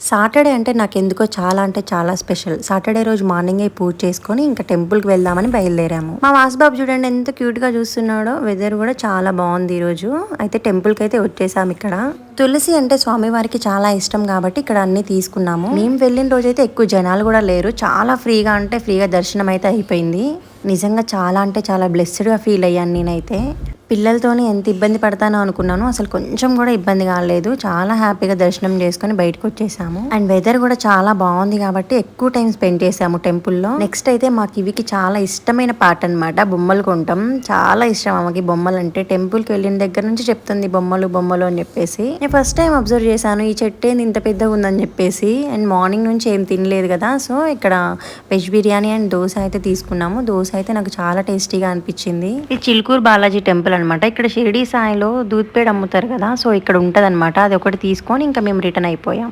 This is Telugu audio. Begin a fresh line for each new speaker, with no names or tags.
సాటర్డే అంటే నాకెందుకో చాలా అంటే చాలా స్పెషల్. సాటర్డే రోజు మార్నింగే పూజ చేసుకొని ఇంకా టెంపుల్‌కి వెళ్దామని బయలుదేరాము. మా వాసుబాబు చూడండి ఎంత క్యూట్‌గా చూస్తున్నాడో. వెదర్ కూడా చాలా బాగుంది ఈరోజు. అయితే టెంపుల్‌కైతే వచ్చేసాం ఇక్కడ. తులసి అంటే స్వామివారికి చాలా ఇష్టం కాబట్టి ఇక్కడ అన్ని తీసుకున్నాము. మేము వెళ్ళిన రోజైతే ఎక్కువ జనాలు కూడా లేరు. చాలా ఫ్రీగా అంటే ఫ్రీగా దర్శనం అయితే అయిపోయింది. నిజంగా చాలా అంటే చాలా బ్లెస్డ్‌గా ఫీల్ అయ్యాను నేనైతే. పిల్లలతోని ఎంత ఇబ్బంది పడతానో అనుకున్నాను. అసలు కొంచెం కూడా ఇబ్బంది కాలేదు. చాలా హ్యాపీగా దర్శనం చేసుకొని బయటకు వచ్చేసాము. అండ్ వెదర్ కూడా చాలా బాగుంది కాబట్టి ఎక్కువ టైం స్పెండ్ చేసాము టెంపుల్లో. నెక్స్ట్ అయితే మాకు ఇవికి చాలా ఇష్టమైన పాట అనమాట. బొమ్మలు కొంటాం. చాలా ఇష్టం ఆమెకి బొమ్మలు అంటే. టెంపుల్కి వెళ్ళిన దగ్గర నుంచి చెప్తుంది బొమ్మలు బొమ్మలు అని చెప్పేసి. నేను ఫస్ట్ టైం అబ్జర్వ్ చేశాను ఈ చెట్టు ఏంది ఇంత పెద్దగా ఉందని చెప్పేసి. అండ్ మార్నింగ్ నుంచి ఏం తినలేదు కదా, సో ఇక్కడ వెజ్ బిర్యానీ అండ్ దోశ అయితే తీసుకున్నాము. దోశ అయితే నాకు చాలా టేస్టీగా అనిపించింది. ఇది చిలుకూరు బాలాజీ టెంపుల్ అనమాట. ఇక్కడ షిరిడి సాయిలో దూద్ పేడ అమ్ముతారు కదా, సో ఇక్కడ ఉంటది అనమాట. అది ఒకటి తీసుకొని ఇంకా మేము రిటర్న్ అయిపోయాం.